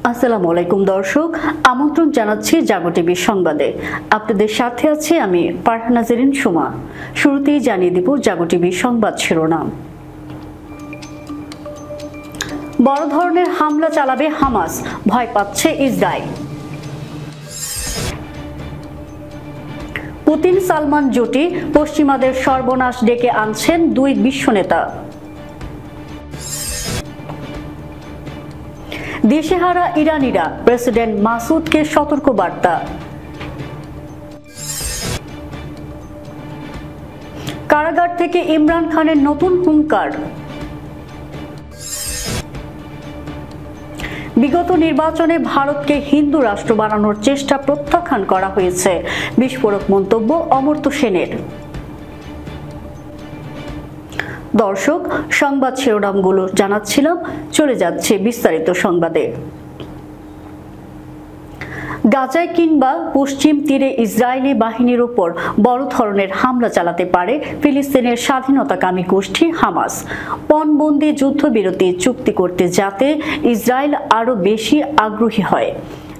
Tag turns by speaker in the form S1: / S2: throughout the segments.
S1: আসসালামু আলাইকুম দর্শক, আমন্ত্রণ জানাচ্ছি জাগো টিভি সংবাদে। আপনাদের সাথে আছি আমি ফারহানা জেরিন সুমা। শুরুতেই জানিয়ে দিব জাগো টিভি সংবাদ শিরোনাম। বড় ধরনের হামলা চালাবে হামাস, ভয় পাচ্ছে ইসরায়েল। পুতিন সালমান জুটি পশ্চিমাদের সর্বনাশ ডেকে আনছেন দুই বিশ্বনেতা। দিশেহারা ইরানিরা, প্রেসিডেন্ট মাসুদকে সতর্কবার্তা। কারাগার থেকে ইমরান খানের নতুন হুঙ্কার। বিগত নির্বাচনে ভারতকে হিন্দু রাষ্ট্র বানানোর চেষ্টা প্রত্যাখ্যান করা হয়েছে, বিস্ফোরক মন্তব্য অমর্ত্য সেনের। দর্শক, সংবাদ শিরোনামগুলো জানাচ্ছিলাম, চলে যাচ্ছে বিস্তারিত সংবাদে। গাজায় কিংবা পশ্চিম তীরে ইসরায়েলি বাহিনীর উপর বড় ধরনের হামলা চালাতে পারে ফিলিস্তিনের স্বাধীনতাকামী গোষ্ঠী হামাস। পণবন্দি যুদ্ধবিরতি চুক্তি করতে যাতে ইসরায়েল আরও বেশি আগ্রহী হয়,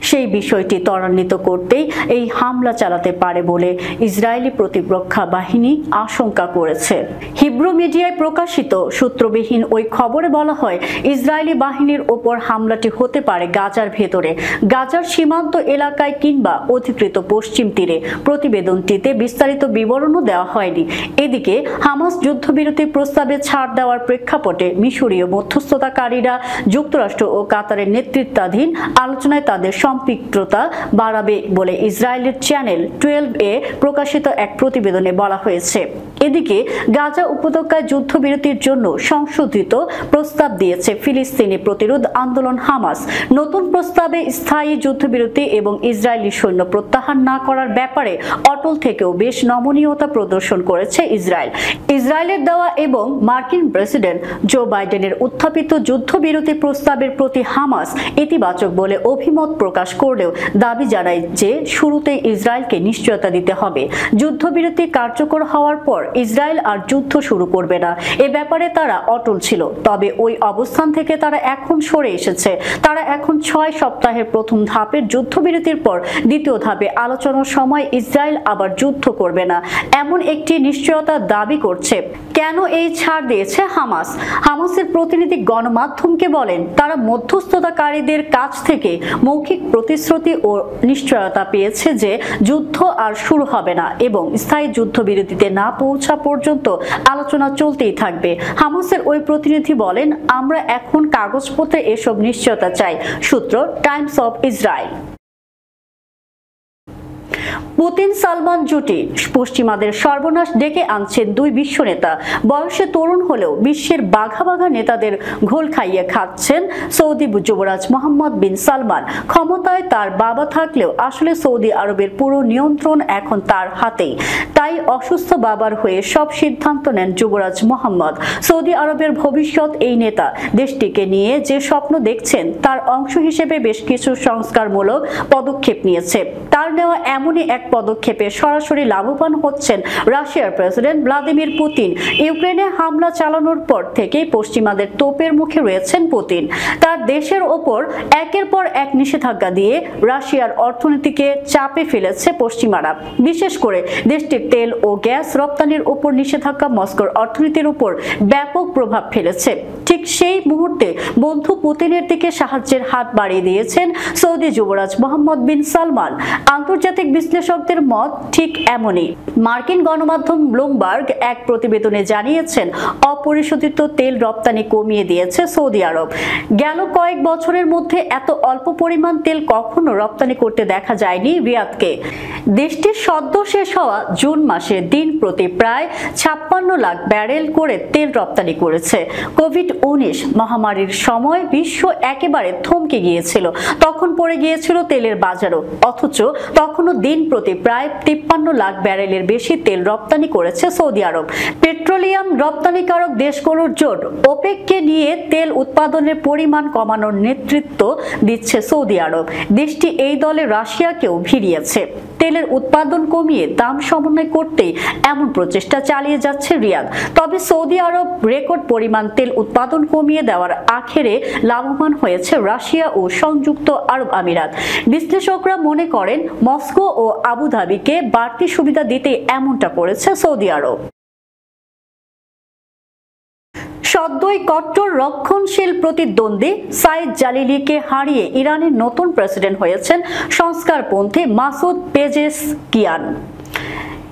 S1: সেই বিষয়টি ত্বরান্বিত করতেই এই হামলা চালাতে পারে বলে ইসরায়েলি প্রতিরক্ষা বাহিনী আশঙ্কা করেছে। হিব্রু মিডিয়ায় প্রকাশিত সূত্রবিহীন ওই খবরে বলা হয়, ইসরায়েলি বাহিনীর ওপর হামলাটি হতে পারে গাজার ভেতরে, গাজার সীমান্ত এলাকায় কিংবা অধিকৃত পশ্চিম তীরে। প্রতিবেদনটিতে বিস্তারিত বিবরণও দেওয়া হয়নি। এদিকে হামাস যুদ্ধবিরতির প্রস্তাবে ছাড় দেওয়ার প্রেক্ষাপটে মিশরীয় মধ্যস্থতাকারীরা যুক্তরাষ্ট্র ও কাতারের নেতৃত্বাধীন আলোচনায় তাদের সম্পৃক্ততা বাড়াবে বলে ইসরায়েলের চ্যানেল 12-এ প্রকাশিত এক প্রতিবেদনে বলা হয়েছে। এদিকে গাজা উপত্যকায় যুদ্ধবিরতির জন্য সংশোধিত প্রস্তাব দিয়েছে ফিলিস্তিনি প্রতিরোধ আন্দোলন হামাস। নতুন প্রস্তাবে স্থায়ী যুদ্ধবিরতি এবং ইসরায়েলি সৈন্য প্রত্যাহার না করার ব্যাপারে অটল থেকেও বেশ নমনীয়তা প্রদর্শন করেছে ইসরায়েল। ইসরায়েলের দেওয়া এবং মার্কিন প্রেসিডেন্ট জো বাইডেনের উত্থাপিত যুদ্ধবিরতি প্রস্তাবের প্রতি হামাস ইতিবাচক বলে অভিমত প্রকাশ করলেও দাবি জানায় যে শুরুতেই ইসরায়েলকে নিশ্চয়তা দিতে হবে। যুদ্ধবিরতি কার্যকর হওয়ার পর ইসরায়েল আর যুদ্ধ শুরু করবে না, এ ব্যাপারে তারা অটল ছিল। তবে ওই অবস্থান থেকে তারা এখন সরে এসেছে। তারা এখন 6 সপ্তাহের প্রথম ধাপের যুদ্ধবিরতির পর দ্বিতীয় ধাপে আলোচনার সময় ইসরায়েল আবার যুদ্ধ করবে না এমন একটি নিশ্চয়তা দাবি করছে। কেন এই ছাড় দিয়েছে হামাস? হামাসের প্রতিনিধি গণমাধ্যমকে বলেন, তারা মধ্যস্থতাকারীদের কাছ থেকে মৌখিক প্রতিশ্রুতি ও নিশ্চয়তা পেয়েছে যে যুদ্ধ আর শুরু হবে না এবং স্থায়ী যুদ্ধবিরতিতে না পৌঁছা পর্যন্ত আলোচনা চলতেই থাকবে। হামাসের ওই প্রতিনিধি বলেন, আমরা এখন কাগজপত্রে এসব নিশ্চয়তা চাই। সূত্র Times of Israel. Putin Salman জুটি পশ্চিমাদের সর্বনাশ ডেকে আনছেন দুই বিশ্বনেতা। বয়সে তরুণ হলেও বিশ্বের বাঘা বাঘা নেতাদের ঘোল খাইয়ে খাচ্ছেন সৌদি যুবরাজ মোহাম্মদ বিন সালমান। ক্ষমতায় তার বাবা থাকলেও আসলে সৌদি আরবের পুরো নিয়ন্ত্রণ এখন তার হাতেই। তাই অসুস্থ বাবার হয়ে সব সিদ্ধান্ত নেন যুবরাজ মোহাম্মদ। সৌদি আরবের ভবিষ্যৎ এই নেতা দেশটিকে নিয়ে যে স্বপ্ন দেখছেন তার অংশ হিসেবে বেশ কিছু সংস্কারমূলক পদক্ষেপ নিয়েছে। তার নেওয়া এমনই এক পদক্ষেপে সরাসরি লাভবান হচ্ছেন রাশিয়ার প্রেসিডেন্ট ভ্লাদিমির পুতিন। ইউক্রেনে হামলা চালানোর পর থেকেই পশ্চিমাদের তোপের মুখে রয়েছেন পুতিন। তার দেশের ওপর একের পর এক নিষেধাজ্ঞা দিয়ে রাশিয়ার অর্থনীতিকে চাপে ফেলেছে পশ্চিমারা। বিশেষ করে দেশটির তেল ও গ্যাস রপ্তানির উপর নিষেধাজ্ঞা মস্কোর অর্থনীতির উপর ব্যাপক প্রভাব ফেলেছে। ঠিক সেই মুহূর্তে বন্ধু পুতিনের দিকে সাহায্যের হাত বাড়িয়ে দিয়েছেন সৌদি যুবরাজ মোহাম্মদ বিন সালমান। আন্তর্জাতিক বিশ্লেষকদের মত ঠিক এমনই। মার্কিন গণমাধ্যম ব্লুমবার্গ এক প্রতিবেদনে জানিয়েছেন, অপরিশোধিত তেল রপ্তানি কমিয়ে দিয়েছে সৌদি আরব। গেল কয়েক বছরের মধ্যে এত অল্প পরিমাণ তেল কখনো রপ্তানি করতে দেখা যায়নি রিয়াদকে। দেশটির সদ্য শেষ হওয়া জুন মাসে দিন প্রতি প্রায় 56 লাখ ব্যারেল করে তেল রপ্তানি করেছে। কোভিড-19 মহামারীর সময় বিশ্ব একেবারে থমকে গিয়েছিল, তখন পড়ে গিয়েছিল তেলের বাজারও। অথচ তখনও দিন প্রতি প্রায় 53 লাখ ব্যারেলের বেশি তেল রপ্তানি করেছে সৌদি আরব। পেট্রোলিয়াম রপ্তানিকারক দেশগুলোর জোট ওপেককে নিয়ে তেল উৎপাদনের পরিমাণ কমানোর নেতৃত্ব দিচ্ছে সৌদি আরব। দেশটি এই দলে রাশিয়াকেও ভিড়িয়েছে। তেলের উৎপাদন কমিয়ে দাম সমন্বয় করতে এমন প্রচেষ্টা চালিয়ে যাচ্ছে রিয়াদ। তবে সৌদি আরব রেকর্ড পরিমাণ তেল উৎপাদন কমিয়ে দেওয়ার আখেরে লাভবান হয়েছে রাশিয়া ও সংযুক্ত আরব আমিরাত। বিশ্লেষকরা মনে করেন মস্কো ও আবুধাবিকে বাড়তি সুবিধা দিতে এমনটা করেছে সৌদি আরব। সদ্যই কট্টর রক্ষণশীল প্রতিদ্বন্দ্বী সাইদ জালিলিকে হারিয়ে ইরানের নতুন প্রেসিডেন্ট হয়েছেন সংস্কারপন্থী মাসুদ পেজেশকিয়ান।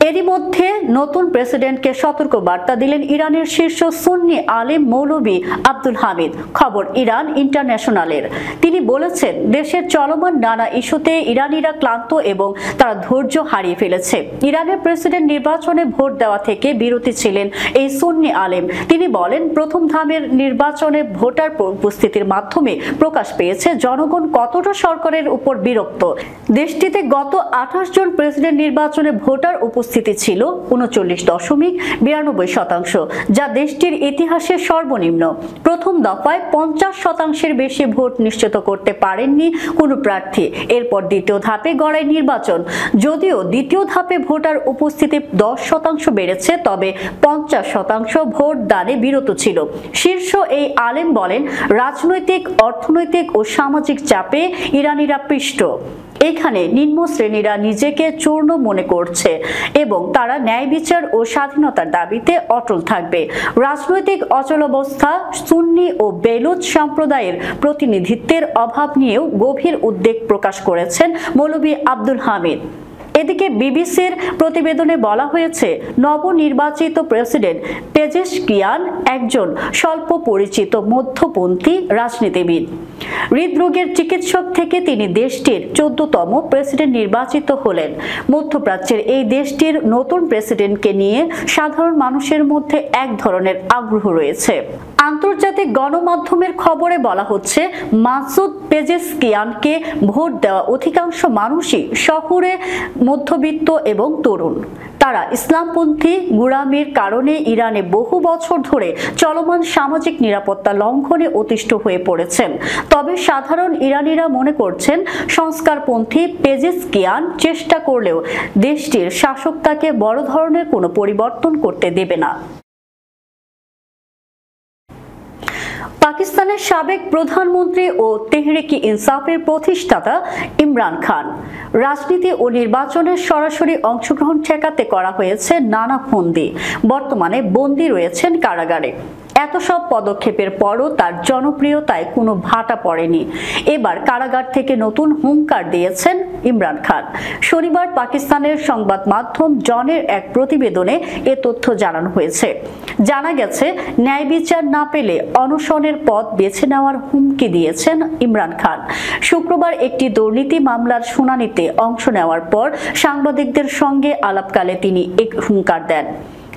S1: এরই মধ্যে নতুন প্রেসিডেন্টকে সতর্ক বার্তা দিলেন ইরানের শীর্ষ সুন্নি আলেম মৌলভী আব্দুল হামিদ। খবর ইরান ইন্টারন্যাশনালের। তিনি বলেছেন, দেশের চলমান নানা ইস্যুতে ইরানিরা ক্লান্ত এবং তারা ধৈর্য হারিয়ে ফেলেছে। ইরানের প্রেসিডেন্ট নির্বাচনে ভোট দেওয়া থেকে বিরতি ছিলেন এই সুন্নি আলেম। তিনি বলেন, প্রথম ধাপের নির্বাচনে ভোটার উপস্থিতির মাধ্যমে প্রকাশ পেয়েছে জনগণ কতটা সরকারের উপর বিরক্ত। দেশটিতে গত 28 জন প্রেসিডেন্ট নির্বাচনে ভোটার উপস্থিতি ছিল 39.92%, যা দেশটির ইতিহাসে সর্বনিম্ন। প্রথম দফায় 50% বেশি ভোট নিশ্চিত করতে পারেননি কোনো প্রার্থী। এরপর দ্বিতীয় ধাপে গড়াই নির্বাচন। যদিও দ্বিতীয় ধাপে ভোটার উপস্থিতি 10% বেড়েছে, তবে 50% ভোট দানে বিরত ছিল। শীর্ষ এই আলেম বলেন, রাজনৈতিক, অর্থনৈতিক ও সামাজিক চাপে ইরানিরা পিষ্ট। এখানে নিম্ন শ্রেণীরা নিজেকে চূর্ণ মনে করছে এবং তারা ন্যায় বিচার ও স্বাধীনতার দাবিতে অটল থাকবে। রাজনৈতিক অচলাবস্থা, সুন্নি ও বেলুচ সম্প্রদায়ের প্রতিনিধিত্বের অভাব নিয়েও গভীর উদ্বেগ প্রকাশ করেছেন মৌলভী আব্দুল হামিদ। এদিকে বিবিসির প্রতিবেদনে বলা হয়েছে, নবনির্বাচিত প্রেসিডেন্ট পেজেশকিয়ান একজন স্বল্প পরিচিত মধ্যপন্থী রাজনীতিবিদ। হৃদরোগের চিকিৎসক থেকে তিনি দেশটির 14তম প্রেসিডেন্ট নির্বাচিত হলেন। মধ্যপ্রাচ্যের এই দেশটির নতুন প্রেসিডেন্টকে নিয়ে সাধারণ মানুষের মধ্যে এক ধরনের আগ্রহ রয়েছে। আন্তর্জাতিক গণমাধ্যমের খবরে বলা হচ্ছে, মাসুদ পেজেশকিয়ানকে ভোট দেওয়া অধিকাংশ মানুষই শহুরে মধ্যবিত্ত এবং তরুণ। তারা ইসলামপন্থী গোঁড়ামির কারণে ইরানে বহু বছর ধরে চলমান সামাজিক নিরাপত্তা লঙ্ঘনে অতিষ্ঠ হয়ে পড়েছেন। তবে সাধারণ ইরানিরা মনে করছেন, সংস্কারপন্থী পেজেশকিয়ান চেষ্টা করলেও দেশটির শাসক তাকে বড় ধরনের কোনো পরিবর্তন করতে দেবে না। পাকিস্তানের সাবেক প্রধানমন্ত্রী ও তেহরিকে ইনসাফের প্রতিষ্ঠাতা ইমরান খান রাজনীতি ও নির্বাচনে সরাসরি অংশগ্রহণ ঠেকাতে করা হয়েছে নানা ফন্দি। বর্তমানে বন্দী রয়েছেন কারাগারে। এত সব পদক্ষেপের পরও তার জনপ্রিয়তায় কোনো ভাটা পড়েনি। এবার কারাগার থেকে নতুন হুঙ্কার দিয়েছেন ইমরান খান। শনিবার পাকিস্তানের সংবাদ মাধ্যম জনের এক প্রতিবেদনে এ তথ্য জানানো হয়েছে। জানা গেছে, ন্যায় বিচার না পেলে অনশনের পথ বেছে নেওয়ার হুমকি দিয়েছেন ইমরান খান। শুক্রবার একটি দুর্নীতি মামলার শুনানিতে অংশ নেওয়ার পর সাংবাদিকদের সঙ্গে আলাপকালে তিনি এক হুঙ্কার দেন।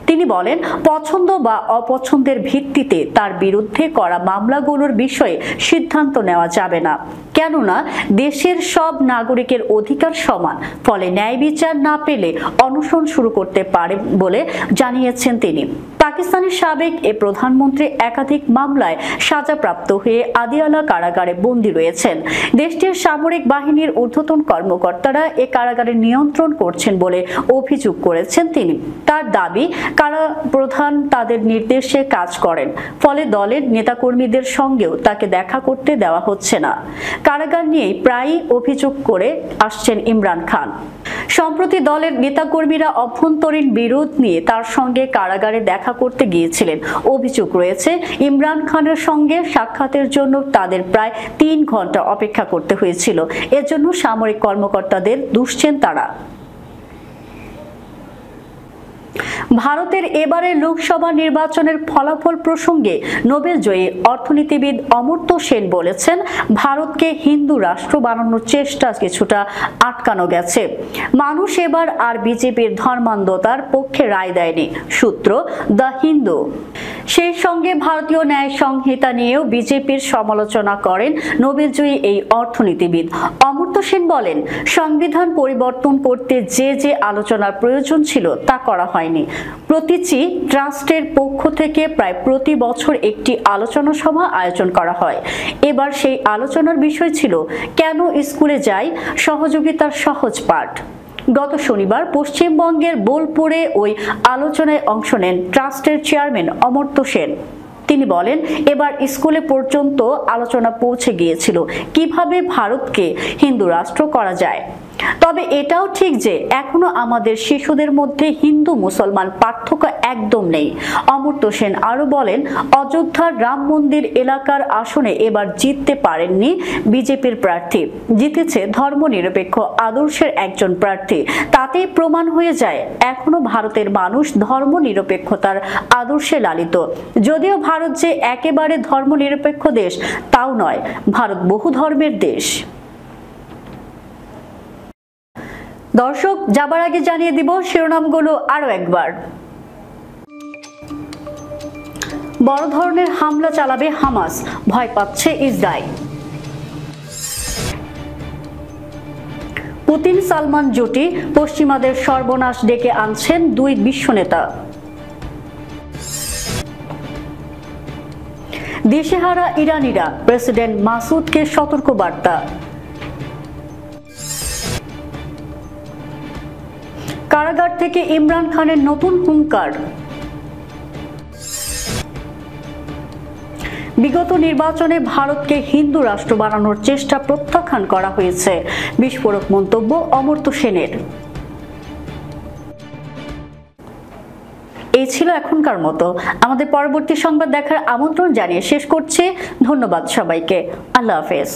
S1: তিনি বলেন, পছন্দ বা অপছন্দের ভিত্তিতে তার বিরুদ্ধে করা মামলাগুলোর বিষয়ে সিদ্ধান্ত নেওয়া যাবে না, কেননা দেশের সব নাগরিকের অধিকার সমান। ফলে ন্যায় বিচার না পেলে অনশন শুরু করতে পারে বলে জানিয়েছেন তিনি। পাকিস্তানের সাবেক এ প্রধানমন্ত্রী একাধিক মামলায় সাজাপ্রাপ্ত হয়ে আদিয়ালা কারাগারে বন্দী রয়েছেন। দেশটির সামরিক বাহিনীর ঊর্ধ্বতন কর্মকর্তারা এ কারাগারে নিয়ন্ত্রণ করছেন বলে অভিযোগ করেছেন তিনি। তার দাবি, কারা প্রধান তাদের নির্দেশে কাজ করেন, ফলে দলের নেতাকর্মীদের সঙ্গেও তাকে দেখা করতে দেওয়া হচ্ছে না। কারাগার নিয়েই প্রায়ই অভিযোগ করে আসছেন ইমরান খান। সম্প্রতি দলের নেতাকর্মীরা অভ্যন্তরীণ বিরোধ নিয়ে তার সঙ্গে কারাগারে দেখা করতে গিয়েছিলেন। অভিযোগ রয়েছে, ইমরান খানের সঙ্গে সাক্ষাতের জন্য তাদের প্রায় 3 ঘন্টা অপেক্ষা করতে হয়েছিল। এজন্য সামরিক কর্মকর্তাদের দুষছেন তারা। ভারতের এবারের লোকসভা নির্বাচনের ফলাফল প্রসঙ্গে নোবেলজয়ী অর্থনীতিবিদ অমর্ত্য সেন বলেছেন, ভারতকে হিন্দু রাষ্ট্র বানানোর চেষ্টা কিছুটা আটকানো গেছে। মানুষ এবার আর বিজেপির ধর্মান্ধতার পক্ষে রায় দেয়নি। সূত্র দ্য হিন্দু। সেই সঙ্গে ভারতীয় ন্যায় সংহিতা নিয়েও বিজেপির সমালোচনা করেন নোবেলজয়ী এই অর্থনীতিবিদ। অমর্ত্য সেন বলেন, সংবিধান পরিবর্তন করতে যে আলোচনার প্রয়োজন ছিল তা করা হয়নি। প্রতিটি ট্রাস্টের পক্ষ থেকে প্রায় প্রতি বছর একটি আলোচনা সভা আয়োজন করা হয়। এবার সেই আলোচনার বিষয় ছিল, কেন স্কুলে যাই, সহযোগিতার সহজ পাঠ। গত শনিবার পশ্চিমবঙ্গের বোলপুরে ওই আলোচনায় অংশ নেন ট্রাস্টের চেয়ারম্যান অমর্ত্য সেন। তিনি বলেন, এবার স্কুলে পর্যন্ত আলোচনা পৌঁছে গিয়েছিল কিভাবে ভারতকে হিন্দু রাষ্ট্র করা যায়। তবে এটাও ঠিক যে এখনো আমাদের শিশুদের মধ্যে হিন্দু মুসলমান পার্থক্য একদম নেই। অমর্ত্য সেন আরো বলেন, অযোধ্যার রাম মন্দির এলাকার আসনে এবার জিততে পারেননি বিজেপির প্রার্থী, জিতেছে ধর্মনিরপেক্ষ আদর্শের একজন প্রার্থী। তাতেই প্রমাণ হয়ে যায় এখনো ভারতের মানুষ ধর্মনিরপেক্ষতার আদর্শে লালিত। যদিও ভারত যে একেবারে ধর্মনিরপেক্ষ দেশ তাও নয়, ভারত বহু ধর্মের দেশ। দর্শক, যাবার আগে জানিয়ে দিব শিরোনামগুলো আরো একবার। বড় ধরনের হামলা চালাবে হামাস, ভয় পাচ্ছে ইসরায়েল। পুতিন সালমান জুটি পশ্চিমাদের সর্বনাশ ডেকে আনছেন দুই বিশ্ব নেতা। দিশেহারা ইরানিরা, প্রেসিডেন্ট মাসুদকে সতর্কবার্তা। কারাগার থেকে ইমরান খানের নতুন হুঙ্কার। বিগত নির্বাচনে ভারতকে হিন্দু রাষ্ট্র বানানোর চেষ্টা প্রত্যাখ্যান করা হয়েছে, বিস্ফোরক মন্তব্য অমর্ত্য সেনের। এই ছিল এখনকার মতো। আমাদের পরবর্তী সংবাদ দেখার আমন্ত্রণ জানিয়ে শেষ করছি। ধন্যবাদ সবাইকে। আল্লাহ হাফেজ।